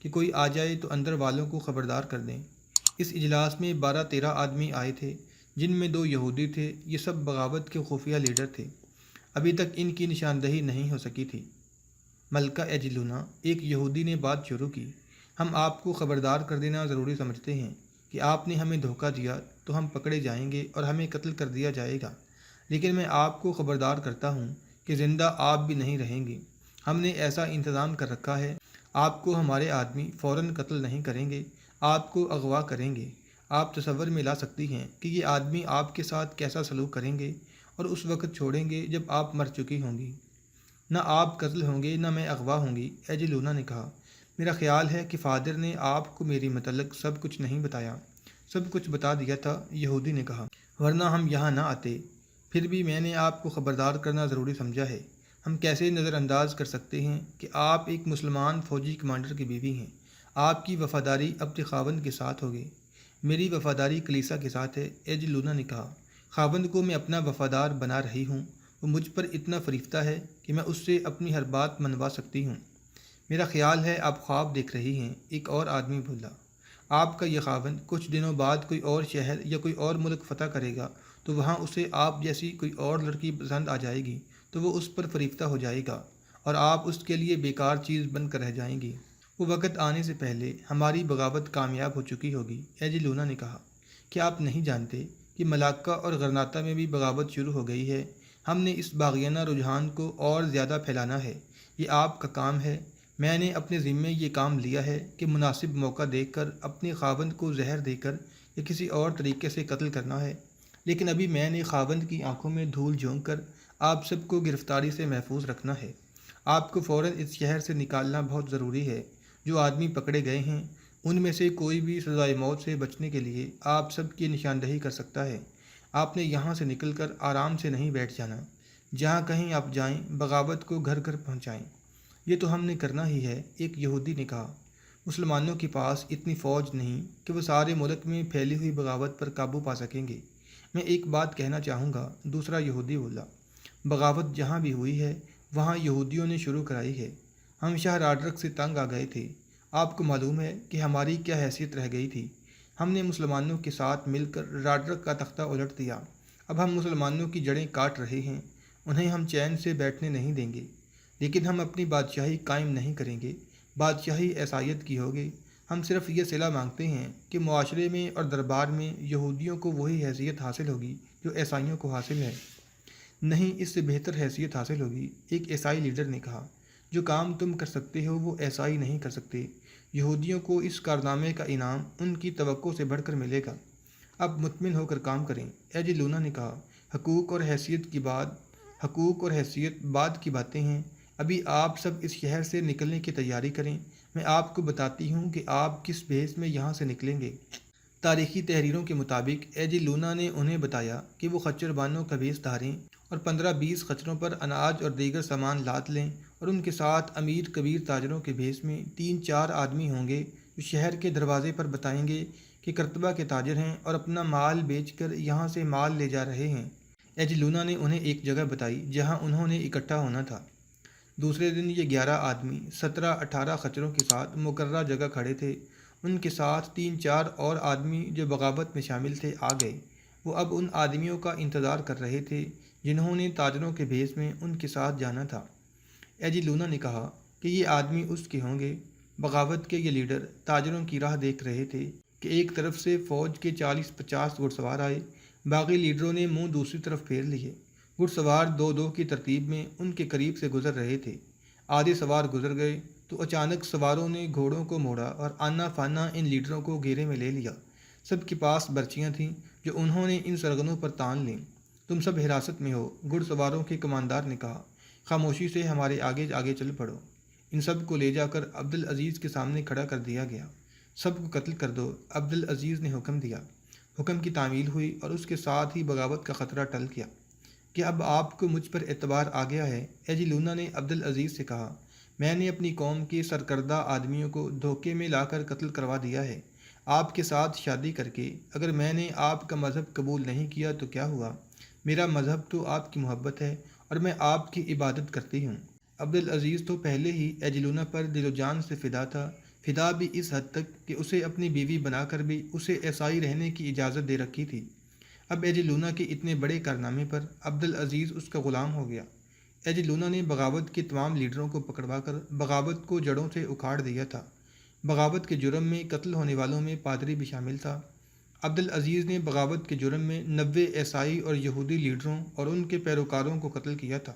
کہ کوئی آ جائے تو اندر والوں کو خبردار کر دیں۔ اس اجلاس میں 12-13 آدمی آئے تھے، جن میں 2 یہودی تھے۔ یہ سب بغاوت کے خفیہ لیڈر تھے۔ ابھی تک ان کی نشاندہی نہیں ہو سکی تھی۔ ملکہ ایجلونا، ایک یہودی نے بات شروع کی، ہم آپ کو خبردار کر دینا ضروری سمجھتے ہیں کہ آپ نے ہمیں دھوکہ دیا تو ہم پکڑے جائیں گے اور ہمیں قتل کر دیا جائے گا، لیکن میں آپ کو خبردار کرتا ہوں کہ زندہ آپ بھی نہیں رہیں گے۔ ہم نے ایسا انتظام کر رکھا ہے، آپ کو ہمارے آدمی فوراً قتل نہیں کریں گے، آپ کو اغوا کریں گے۔ آپ تصور میں لا سکتی ہیں کہ یہ آدمی آپ کے ساتھ کیسا سلوک کریں گے اور اس وقت چھوڑیں گے جب آپ مر چکی ہوں گی۔ نہ آپ قتل ہوں گے نہ میں اغوا ہوں گی۔ ایجلونا نے کہا، میرا خیال ہے کہ فادر نے آپ کو میری متعلق سب کچھ نہیں بتایا۔ سب کچھ بتا دیا تھا، یہودی نے کہا، ورنہ ہم یہاں نہ آتے۔ پھر بھی میں نے آپ کو خبردار کرنا ضروری سمجھا ہے۔ ہم کیسے نظر انداز کر سکتے ہیں کہ آپ ایک مسلمان فوجی کمانڈر کی بیوی ہیں؟ آپ کی وفاداری اپنے خاوند کے ساتھ ہوگی۔ میری وفاداری کلیسا کے ساتھ ہے، ایجلونا نے کہا۔ خاوند کو میں اپنا وفادار بنا رہی ہوں، وہ مجھ پر اتنا فریفتہ ہے کہ میں اس سے اپنی ہر بات منوا سکتی ہوں۔ میرا خیال ہے آپ خواب دیکھ رہی ہیں، ایک اور آدمی بولا۔ آپ کا یہ خاوند کچھ دنوں بعد کوئی اور شہر یا کوئی اور ملک فتح کرے گا تو وہاں اسے آپ جیسی کوئی اور لڑکی پسند آ جائے گی تو وہ اس پر فریفتہ ہو جائے گا اور آپ اس کے لیے بیکار چیز بن کر رہ جائیں گی۔ وہ وقت آنے سے پہلے ہماری بغاوت کامیاب ہو چکی ہوگی۔ ایجلونا نے کہا، کیا آپ نہیں جانتے کہ ملاکا اور غرناطہ میں بھی بغاوت شروع ہو گئی ہے؟ ہم نے اس باغیانہ رجحان کو اور زیادہ پھیلانا ہے۔ یہ آپ کا کام ہے۔ میں نے اپنے ذمے یہ کام لیا ہے کہ مناسب موقع دیکھ کر اپنے خاوند کو زہر دے کر یا کسی اور طریقے سے قتل کرنا ہے، لیکن ابھی میں نے خاوند کی آنکھوں میں دھول جھونک کر آپ سب کو گرفتاری سے محفوظ رکھنا ہے۔ آپ کو فوراً اس شہر سے نکالنا بہت ضروری ہے۔ جو آدمی پکڑے گئے ہیں ان میں سے کوئی بھی سزائے موت سے بچنے کے لیے آپ سب کی نشاندہی کر سکتا ہے۔ آپ نے یہاں سے نکل کر آرام سے نہیں بیٹھ جانا۔ جہاں کہیں آپ جائیں بغاوت کو گھر گھر پہنچائیں۔ یہ تو ہم نے کرنا ہی ہے، ایک یہودی نے کہا۔ مسلمانوں کے پاس اتنی فوج نہیں کہ وہ سارے ملک میں پھیلی ہوئی بغاوت پر قابو پا سکیں گے۔ میں ایک بات کہنا چاہوں گا، دوسرا یہودی بولا۔ بغاوت جہاں بھی ہوئی ہے وہاں یہودیوں نے شروع کرائی ہے۔ ہم شاہ راڈرک سے تنگ آ گئے تھے۔ آپ کو معلوم ہے کہ ہماری کیا حیثیت رہ گئی تھی؟ ہم نے مسلمانوں کے ساتھ مل کر راڈرک کا تختہ الٹ دیا۔ اب ہم مسلمانوں کی جڑیں کاٹ رہے ہیں، انہیں ہم چین سے بیٹھنے نہیں دیں گے، لیکن ہم اپنی بادشاہی قائم نہیں کریں گے۔ بادشاہی عیسائیت کی ہوگی۔ ہم صرف یہ صلہ مانگتے ہیں کہ معاشرے میں اور دربار میں یہودیوں کو وہی حیثیت حاصل ہوگی جو عیسائیوں کو حاصل ہے۔ نہیں، اس سے بہتر حیثیت حاصل ہوگی، ایک عیسائی لیڈر نے کہا۔ جو کام تم کر سکتے ہو وہ عیسائی نہیں کر سکتے۔ یہودیوں کو اس کارنامے کا انعام ان کی توقع سے بڑھ کر ملے گا۔ اب مطمئن ہو کر کام کریں، ایجلونا نے کہا۔ حقوق اور حیثیت بعد کی باتیں ہیں۔ ابھی آپ سب اس شہر سے نکلنے کی تیاری کریں۔ میں آپ کو بتاتی ہوں کہ آپ کس بھیس میں یہاں سے نکلیں گے۔ تاریخی تحریروں کے مطابق ایجلونا نے انہیں بتایا کہ وہ خچر بانوں کا بھیس دھاریں اور 15-20 خچروں پر اناج اور دیگر سامان لاد لیں، اور ان کے ساتھ امیر کبیر تاجروں کے بھیس میں 3-4 آدمی ہوں گے جو شہر کے دروازے پر بتائیں گے کہ کرتبہ کے تاجر ہیں اور اپنا مال بیچ کر یہاں سے مال لے جا رہے ہیں۔ ایجلونا نے انہیں ایک جگہ بتائی جہاں انہوں نے اکٹھا ہونا تھا۔ دوسرے دن یہ 11 آدمی 17-18 خچروں کے ساتھ مقررہ جگہ کھڑے تھے۔ ان کے ساتھ 3-4 اور آدمی جو بغاوت میں شامل تھے آ گئے۔ وہ اب ان آدمیوں کا انتظار کر رہے تھے جنہوں نے تاجروں کے بھیس میں ان کے ساتھ جانا تھا۔ ایجلونا نے کہا کہ یہ آدمی اس کے ہوں گے۔ بغاوت کے یہ لیڈر تاجروں کی راہ دیکھ رہے تھے کہ ایک طرف سے فوج کے 40-50 گھڑ سوار آئے، باقی لیڈروں نے منہ دوسری طرف پھیر لیے۔ گھڑ سوار 2-2 کی ترتیب میں ان کے قریب سے گزر رہے تھے۔ آدھے سوار گزر گئے تو اچانک سواروں نے گھوڑوں کو موڑا اور آنا فانا ان لیڈروں کو گھیرے میں لے لیا۔ سب کے پاس برچیاں تھیں جو انہوں نے ان سرغنوں پر تان لیں۔ تم سب حراست میں ہو، گھڑ سواروں کے کماندار نے کہا۔ خاموشی سے ہمارے آگے آگے چل پڑو۔ ان سب کو لے جا کر عبدالعزیز کے سامنے کھڑا کر دیا گیا۔ سب کو قتل کر دو، عبدالعزیز نے حکم دیا۔ حکم کی تعمیل ہوئی اور اس کے ساتھ ہی بغاوت کا خطرہ ٹل گیا۔ کہ اب آپ کو مجھ پر اعتبار آ گیا ہے، ایجلونا نے عبدالعزیز سے کہا۔ میں نے اپنی قوم کے سرکردہ آدمیوں کو دھوکے میں لا کر قتل کروا دیا ہے۔ آپ کے ساتھ شادی کر کے اگر میں نے آپ کا مذہب قبول نہیں کیا تو کیا ہوا؟ میرا مذہب تو آپ کی محبت ہے اور میں آپ کی عبادت کرتی ہوں۔ عبدالعزیز تو پہلے ہی ایجلونا پر دل و جان سے فدا تھا فدا بھی اس حد تک کہ اسے اپنی بیوی بنا کر بھی اسے عیسائی رہنے کی اجازت دے رکھی تھی۔ اب ایجی لونا کے اتنے بڑے کارنامے پر عبدالعزیز اس کا غلام ہو گیا۔ ایجی لونا نے بغاوت کے تمام لیڈروں کو پکڑوا کر بغاوت کو جڑوں سے اکھاڑ دیا تھا۔ بغاوت کے جرم میں قتل ہونے والوں میں پادری بھی شامل تھا۔ عبدالعزیز نے بغاوت کے جرم میں 90 عیسائی اور یہودی لیڈروں اور ان کے پیروکاروں کو قتل کیا تھا۔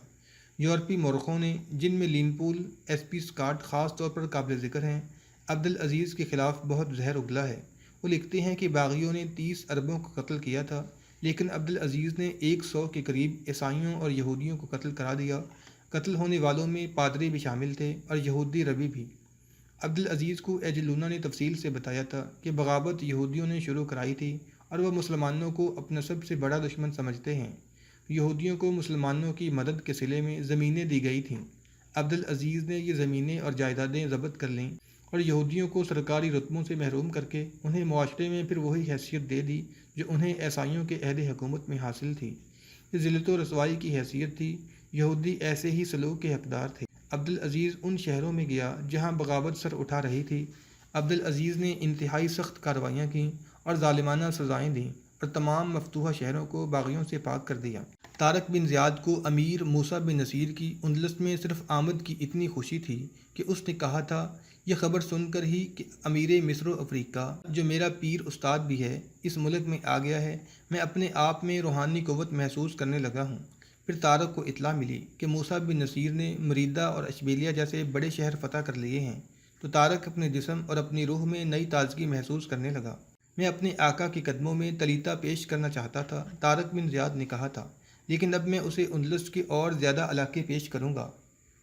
یورپی مورخوں نے، جن میں لین پول، ایس پی اسکاٹ خاص طور پر قابل ذکر ہیں، عبدالعزیز کے خلاف بہت زہر اگلا ہے۔ وہ لکھتے ہیں کہ باغیوں نے 30 عربوں کو قتل کیا تھا، لیکن عبدالعزیز نے 100 کے قریب عیسائیوں اور یہودیوں کو قتل کرا دیا۔ قتل ہونے والوں میں پادری بھی شامل تھے اور یہودی ربی بھی۔ عبدالعزیز کو ایجی لونا نے تفصیل سے بتایا تھا کہ بغاوت یہودیوں نے شروع کرائی تھی اور وہ مسلمانوں کو اپنا سب سے بڑا دشمن سمجھتے ہیں۔ یہودیوں کو مسلمانوں کی مدد کے صلے میں زمینیں دی گئی تھیں۔ عبدالعزیز نے یہ زمینیں اور جائیدادیں ضبط کر لیں اور یہودیوں کو سرکاری رتبوں سے محروم کر کے انہیں معاشرے میں پھر وہی حیثیت دے دی جو انہیں عیسائیوں کے عہد حکومت میں حاصل تھی۔ یہ ذلت و رسوائی کی حیثیت تھی۔ یہودی ایسے ہی سلوک کے حقدار تھے۔ عبدالعزیز ان شہروں میں گیا جہاں بغاوت سر اٹھا رہی تھی۔ عبدالعزیز نے انتہائی سخت کارروائیاں کیں اور ظالمانہ سزائیں دیں اور تمام مفتوحہ شہروں کو باغیوں سے پاک کر دیا۔ طارق بن زیاد کو امیر موسیٰ بن نصیر کی اندلس میں صرف آمد کی اتنی خوشی تھی کہ اس نے کہا تھا، یہ خبر سن کر ہی کہ امیر مصر و افریقہ، جو میرا پیر استاد بھی ہے، اس ملک میں آ گیا ہے، میں اپنے آپ میں روحانی قوت محسوس کرنے لگا ہوں۔ پھر طارق کو اطلاع ملی کہ موسیٰ بن نصیر نے مریدہ اور اشبیلیہ جیسے بڑے شہر فتح کر لیے ہیں، تو طارق اپنے جسم اور اپنی روح میں نئی تازگی محسوس کرنے لگا۔ میں اپنے آقا کے قدموں میں تلیتا پیش کرنا چاہتا تھا، طارق بن زیاد نے کہا تھا، لیکن اب میں اسے اندلس کے اور زیادہ علاقے پیش کروں گا۔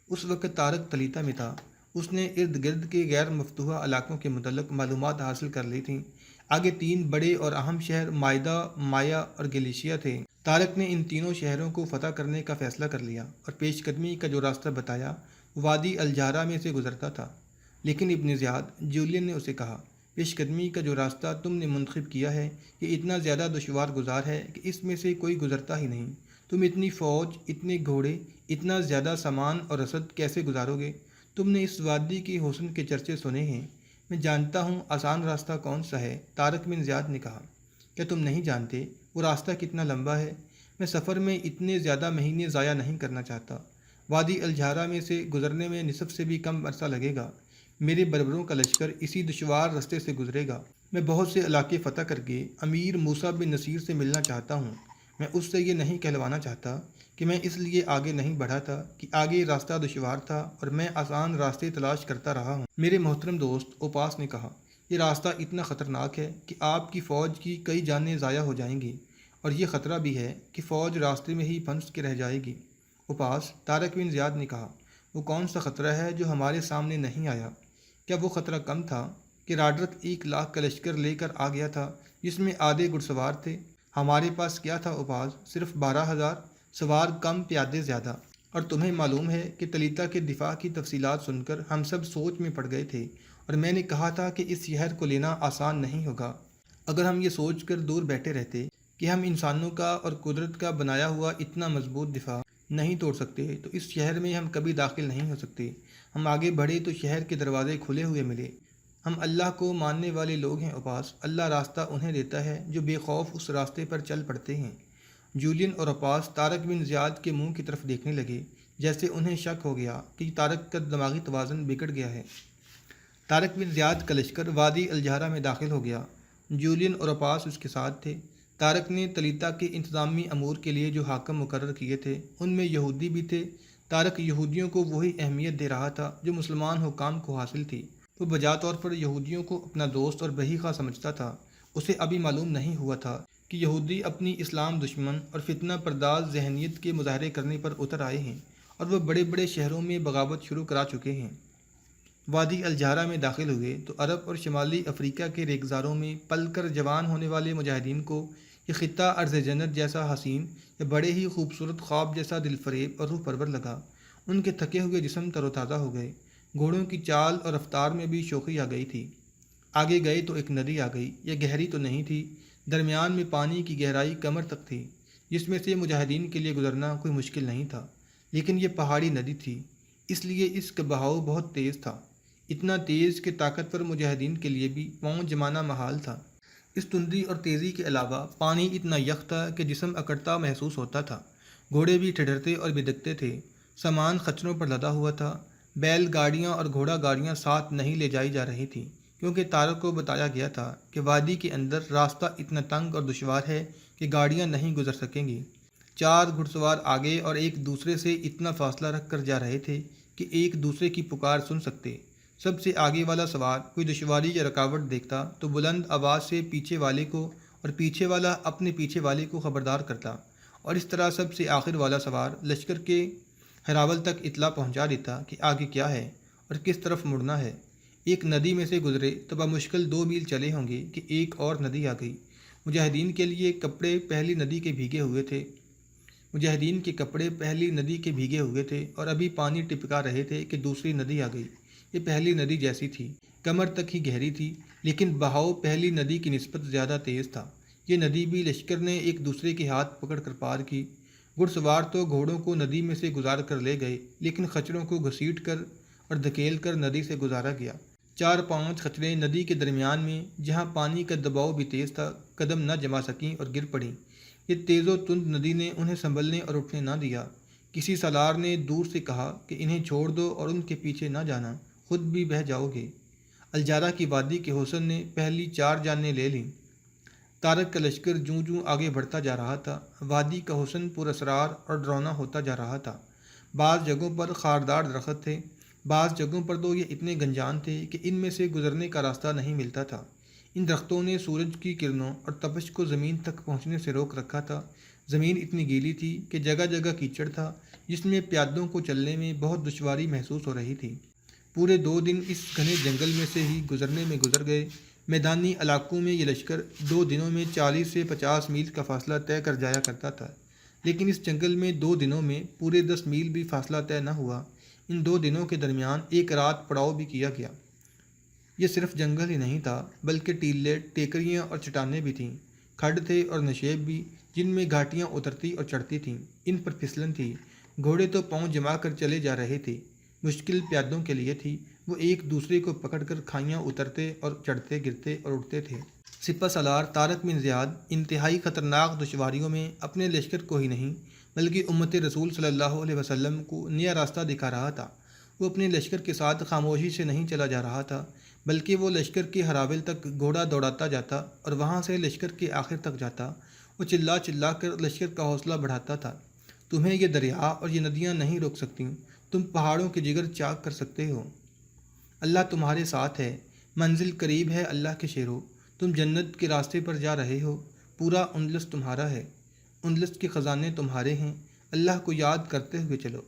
اس وقت طارق تلیتا میں تھا۔ اس نے ارد گرد کے غیر مفتوحہ علاقوں کے متعلق معلومات حاصل کر لی تھیں۔ آگے 3 بڑے اور اہم شہر مائدہ، مایا اور گلیشیا تھے۔ طارق نے ان تینوں شہروں کو فتح کرنے کا فیصلہ کر لیا اور پیش قدمی کا جو راستہ بتایا وادی الجارہ میں سے گزرتا تھا۔ لیکن ابن زیاد، جولین نے اسے کہا، پیش قدمی کا جو راستہ تم نے منتخب کیا ہے یہ اتنا زیادہ دشوار گزار ہے کہ اس میں سے کوئی گزرتا ہی نہیں۔ تم اتنی فوج، اتنے گھوڑے، اتنا زیادہ سامان اور رسد کیسے گزارو گے؟ تم نے اس وادی کی حسن کے چرچے سنے ہیں۔ میں جانتا ہوں آسان راستہ کون سا ہے، طارق بن زیاد نے کہا۔ کیا تم نہیں جانتے وہ راستہ کتنا لمبا ہے؟ میں سفر میں اتنے زیادہ مہینے ضائع نہیں کرنا چاہتا۔ وادی الجھارہ میں سے گزرنے میں نصف سے بھی کم عرصہ لگے گا۔ میرے بربروں کا لشکر اسی دشوار رستے سے گزرے گا۔ میں بہت سے علاقے فتح کر کے امیر موسیٰ بن نصیر سے ملنا چاہتا ہوں۔ میں اس سے یہ نہیں کہلوانا چاہتا کہ میں اس لیے آگے نہیں بڑھا تھا کہ آگے راستہ دشوار تھا اور میں آسان راستے تلاش کرتا رہا ہوں۔ میرے محترم دوست اوپاس نے کہا، یہ راستہ اتنا خطرناک ہے کہ آپ کی فوج کی کئی جانیں ضائع ہو جائیں گی، اور یہ خطرہ بھی ہے کہ فوج راستے میں ہی پھنس کے رہ جائے گی۔ اوپاس، طارق بن زیاد نے کہا، وہ کون سا خطرہ ہے جو ہمارے سامنے نہیں آیا؟ کیا وہ خطرہ کم تھا کہ راڈرک 1 لاکھ کا لشکر لے کر آ گیا تھا جس میں آدھے گھڑسوار تھے؟ ہمارے پاس کیا تھا اوپاس؟ صرف 12,000 سوار کم، پیادے زیادہ۔ اور تمہیں معلوم ہے کہ تلیتا کے دفاع کی تفصیلات سن کر ہم سب سوچ میں پڑ گئے تھے، اور میں نے کہا تھا کہ اس شہر کو لینا آسان نہیں ہوگا۔ اگر ہم یہ سوچ کر دور بیٹھے رہتے کہ ہم انسانوں کا اور قدرت کا بنایا ہوا اتنا مضبوط دفاع نہیں توڑ سکتے تو اس شہر میں ہم کبھی داخل نہیں ہو سکتے۔ ہم آگے بڑھے تو شہر کے دروازے کھلے ہوئے ملے۔ ہم اللہ کو ماننے والے لوگ ہیں اوپاس، اللہ راستہ انہیں دیتا ہے جو بے خوف اس راستے پر چل پڑتے ہیں۔ جولین اور اوپاس طارق بن زیاد کے منہ کی طرف دیکھنے لگے، جیسے انہیں شک ہو گیا کہ طارق کا دماغی توازن بگڑ گیا ہے۔ طارق بن زیاد کا لشکر وادی الجھارہ میں داخل ہو گیا۔ جولین اور اوپاس اس کے ساتھ تھے۔ طارق نے تلیتا کے انتظامی امور کے لیے جو حاکم مقرر کیے تھے ان میں یہودی بھی تھے۔ طارق یہودیوں کو وہی اہمیت دے رہا تھا جو مسلمان حکام کو حاصل تھی۔ وہ بجا طور پر یہودیوں کو اپنا دوست اور بحیخہ سمجھتا تھا۔ اسے ابھی معلوم نہیں ہوا تھا کہ یہودی اپنی اسلام دشمن اور فتنہ پرداز ذہنیت کے مظاہرے کرنے پر اتر آئے ہیں، اور وہ بڑے بڑے شہروں میں بغاوت شروع کرا چکے ہیں۔ وادی الجھارہ میں داخل ہوئے تو عرب اور شمالی افریقہ کے ریگزاروں میں پل کر جوان ہونے والے مجاہدین کو یہ خطہ ارض جنت جیسا حسین یا بڑے ہی خوبصورت خواب جیسا دل فریب اور روح پرور لگا۔ ان کے تھکے ہوئے جسم تر و تازہ ہو گئے۔ گھوڑوں کی چال اور رفتار میں بھی شوخی آ گئی تھی۔ آگے گئے تو ایک ندی آ گئی۔ یہ گہری تو نہیں تھی، درمیان میں پانی کی گہرائی کمر تک تھی، جس میں سے مجاہدین کے لیے گزرنا کوئی مشکل نہیں تھا، لیکن یہ پہاڑی ندی تھی، اس لیے اس کا بہاؤ بہت تیز تھا۔ اتنا تیز کہ طاقتور مجاہدین کے لیے بھی پاؤں جمانا محال تھا۔ اس تندی اور تیزی کے علاوہ پانی اتنا یخ تھا کہ جسم اکڑتا محسوس ہوتا تھا۔ گھوڑے بھی ٹھٹھرتے اور بدکتے تھے۔ سامان خچروں پر لدا ہوا تھا۔ بیل گاڑیاں اور گھوڑا گاڑیاں ساتھ نہیں لے جائی جا رہی تھیں، کیونکہ طارق کو بتایا گیا تھا کہ وادی کے اندر راستہ اتنا تنگ اور دشوار ہے کہ گاڑیاں نہیں گزر سکیں گی۔ 4 گھڑ سوار آگے اور ایک دوسرے سے اتنا فاصلہ رکھ کر جا رہے تھے کہ ایک دوسرے کی پکار سن سکتے۔ سب سے آگے والا سوار کوئی دشواری یا رکاوٹ دیکھتا تو بلند آواز سے پیچھے والے کو، اور پیچھے والا اپنے پیچھے والے کو خبردار کرتا، اور اس طرح سب سے آخر والا سوار لشکر کے ہراول تک اطلاع پہنچا دیتا کہ آگے کیا ہے اور کس طرف مڑنا ہے۔ ایک ندی میں سے گزرے تو بمشکل 2 میل چلے ہوں گے کہ ایک اور ندی آ گئی۔ مجاہدین کے لیے کپڑے پہلی ندی کے بھیگے ہوئے تھے اور ابھی پانی ٹپکا رہے تھے کہ دوسری ندی آ گئی۔ یہ پہلی ندی جیسی تھی، کمر تک ہی گہری تھی، لیکن بہاؤ پہلی ندی کی نسبت زیادہ تیز تھا۔ یہ ندی بھی لشکر نے ایک دوسرے کے ہاتھ پکڑ کر پار کی۔ گھڑ سوار تو گھوڑوں کو ندی میں سے گزار کر لے گئے، لیکن خچروں کو گھسیٹ کر اور دھکیل کر ندی سے گزارا گیا۔ 4-5 خچریں ندی کے درمیان میں، جہاں پانی کا دباؤ بھی تیز تھا، قدم نہ جما سکیں اور گر پڑیں۔ یہ تیز و تند ندی نے انہیں سنبھلنے اور اٹھنے نہ دیا۔ کسی سالار نے دور سے کہا کہ انہیں چھوڑ دو اور ان کے پیچھے نہ جانا، خود بھی بہہ جاؤ گے۔ الجارہ کی وادی کے حسن نے پہلی 4 جانیں لے لیں۔ طارق کا لشکر جوں جوں آگے بڑھتا جا رہا تھا، وادی کا حسن پر اسرار اور ڈراؤنا ہوتا جا رہا تھا۔ بعض جگہوں پر خاردار درخت تھے، بعض جگہوں پر تو یہ اتنے گنجان تھے کہ ان میں سے گزرنے کا راستہ نہیں ملتا تھا۔ ان درختوں نے سورج کی کرنوں اور تپش کو زمین تک پہنچنے سے روک رکھا تھا۔ زمین اتنی گیلی تھی کہ جگہ جگہ کیچڑ تھا، جس میں پیادوں کو چلنے میں بہت دشواری محسوس ہو رہی تھی۔ پورے 2 دن اس گھنے جنگل میں سے ہی گزرنے میں گزر گئے۔ میدانی علاقوں میں یہ لشکر 2 دنوں میں 40 سے 50 میل کا فاصلہ طے کر جایا کرتا تھا، لیکن اس جنگل میں 2 دنوں میں پورے 10 میل بھی فاصلہ طے نہ ہوا۔ ان 2 دنوں کے درمیان ایک رات پڑاؤ بھی کیا گیا۔ یہ صرف جنگل ہی نہیں تھا، بلکہ ٹیلے، ٹیکریاں اور چٹانیں بھی تھیں۔ کھڈ تھے اور نشیب بھی، جن میں گھاٹیاں اترتی اور چڑھتی تھیں۔ ان پر پھسلن تھی۔ گھوڑے تو پاؤں جما کر چلے جا رہے تھے۔ مشکل پیادوں کے لیے تھی۔ وہ ایک دوسرے کو پکڑ کر کھائیاں اترتے اور چڑھتے، گرتے اور اٹھتے تھے۔ سپہ سالار طارق بن زیاد انتہائی خطرناک دشواریوں میں اپنے لشکر کو ہی نہیں، بلکہ امت رسول صلی اللہ علیہ وسلم کو نیا راستہ دکھا رہا تھا۔ وہ اپنے لشکر کے ساتھ خاموشی سے نہیں چلا جا رہا تھا، بلکہ وہ لشکر کے ہراول تک گھوڑا دوڑاتا جاتا اور وہاں سے لشکر کے آخر تک جاتا۔ وہ چلا چلا کر لشکر کا حوصلہ بڑھاتا تھا۔ تمہیں یہ دریا اور یہ ندیاں نہیں روک سکتیں، تم پہاڑوں کے جگر چاک کر سکتے ہو۔ اللہ تمہارے ساتھ ہے، منزل قریب ہے اللہ کے شیرو، تم جنت کے راستے پر جا رہے ہو، پورا اندلس تمہارا ہے، اندلس کے خزانے تمہارے ہیں، اللہ کو یاد کرتے ہوئے چلو۔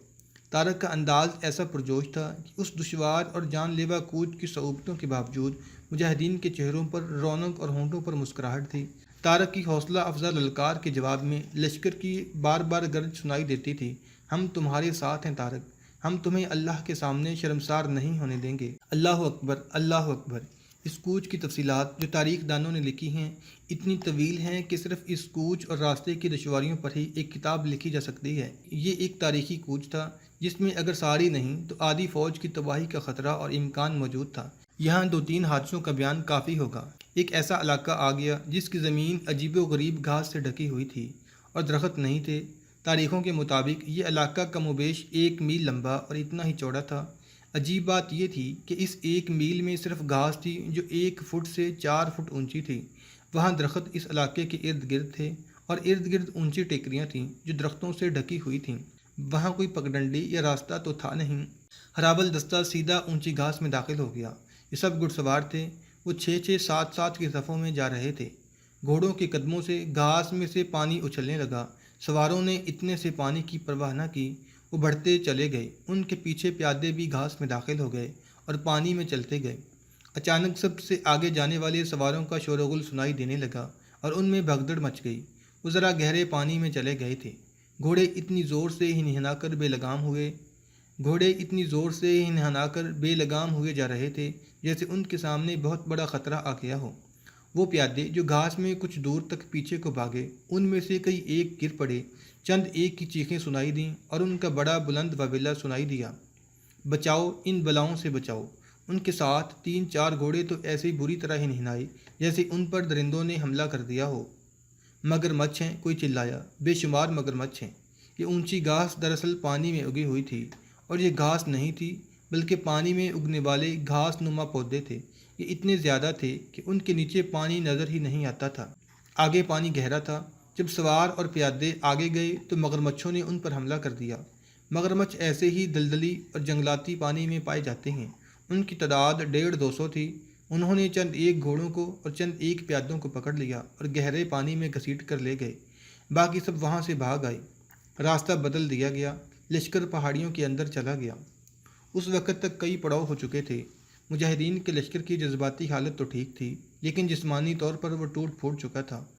طارق کا انداز ایسا پرجوش تھا کہ اس دشوار اور جان لیوا کوچ کی صعوبتوں کے باوجود مجاہدین کے چہروں پر رونق اور ہونٹوں پر مسکراہٹ تھی۔ طارق کی حوصلہ افزا للکار کے جواب میں لشکر کی بار بار گرج سنائی دیتی تھی، ہم تمہارے ساتھ ہیں طارق، ہم تمہیں اللہ کے سامنے شرمسار نہیں ہونے دیں گے۔ اللہ اکبر، اللہ اکبر۔ اس کوچ کی تفصیلات جو تاریخ دانوں نے لکھی ہیں اتنی طویل ہیں کہ صرف اس کوچ اور راستے کی دشواریوں پر ہی ایک کتاب لکھی جا سکتی ہے۔ یہ ایک تاریخی کوچ تھا جس میں اگر ساری نہیں تو آدھی فوج کی تباہی کا خطرہ اور امکان موجود تھا۔ یہاں 2-3 حادثوں کا بیان کافی ہوگا۔ ایک ایسا علاقہ آ گیا جس کی زمین عجیب و غریب گھاس سے ڈھکی ہوئی تھی اور درخت نہیں تھے۔ تاریخوں کے مطابق یہ علاقہ کم و بیش 1 میل لمبا اور اتنا ہی چوڑا تھا۔ عجیب بات یہ تھی کہ اس 1 میل میں صرف گھاس تھی جو 1 فٹ سے 4 فٹ اونچی تھی۔ وہاں درخت اس علاقے کے ارد گرد تھے اور ارد گرد اونچی ٹیکریاں تھیں جو درختوں سے ڈھکی ہوئی تھیں۔ وہاں کوئی پگڈنڈی یا راستہ تو تھا نہیں۔ ہراول دستہ سیدھا اونچی گھاس میں داخل ہو گیا۔ یہ سب گھڑ سوار تھے۔ وہ 6-6 7-7 کی صفوں میں جا رہے تھے۔ گھوڑوں کے قدموں سے گھاس میں سے پانی اچھلنے لگا۔ سواروں نے اتنے سے پانی کی پرواہ نہ کی، وہ بڑھتے چلے گئے۔ ان کے پیچھے پیادے بھی گھاس میں داخل ہو گئے اور پانی میں چلتے گئے۔ اچانک سب سے آگے جانے والے سواروں کا شور و غل سنائی دینے لگا اور ان میں بھگدڑ مچ گئی۔ وہ ذرا گہرے پانی میں چلے گئے تھے۔ گھوڑے اتنی زور سے ہنہنا کر بے لگام ہوئے جا رہے تھے جیسے ان کے سامنے بہت بڑا خطرہ آ گیا ہو۔ وہ پیادے جو گھاس میں کچھ دور تک پیچھے کو بھاگے، ان میں سے کئی ایک گر پڑے۔ چند ایک کی چیخیں سنائی دیں اور ان کا بڑا بلند واویلا سنائی دیا، بچاؤ، ان بلاؤں سے بچاؤ۔ ان کے ساتھ 3-4 گھوڑے تو ایسے بری طرح ہی نہنائے جیسے ان پر درندوں نے حملہ کر دیا ہو۔ مگرمچھ ہیں، کوئی چلایا، بے شمار مگرمچھ ہیں۔ یہ اونچی گھاس دراصل پانی میں اگی ہوئی تھی، اور یہ گھاس نہیں تھی بلکہ پانی میں اگنے والے گھاس نما پودے تھے۔ یہ اتنے زیادہ تھے کہ ان کے نیچے پانی نظر ہی نہیں آتا تھا۔ آگے پانی گہرا تھا۔ جب سوار اور پیادے آگے گئے تو مگرمچھوں نے ان پر حملہ کر دیا۔ مگرمچھ ایسے ہی دلدلی اور جنگلاتی پانی میں پائے جاتے ہیں۔ ان کی تعداد 150-200 تھی۔ انہوں نے چند ایک گھوڑوں کو اور چند ایک پیادوں کو پکڑ لیا اور گہرے پانی میں گھسیٹ کر لے گئے۔ باقی سب وہاں سے بھاگ آئے۔ راستہ بدل دیا گیا۔ لشکر پہاڑیوں کے اندر چلا گیا۔ اس وقت تک کئی پڑاؤ ہو چکے تھے۔ مجاہدین کے لشکر کی جذباتی حالت تو ٹھیک تھی، لیکن جسمانی طور پر وہ ٹوٹ پھوٹ چکا تھا۔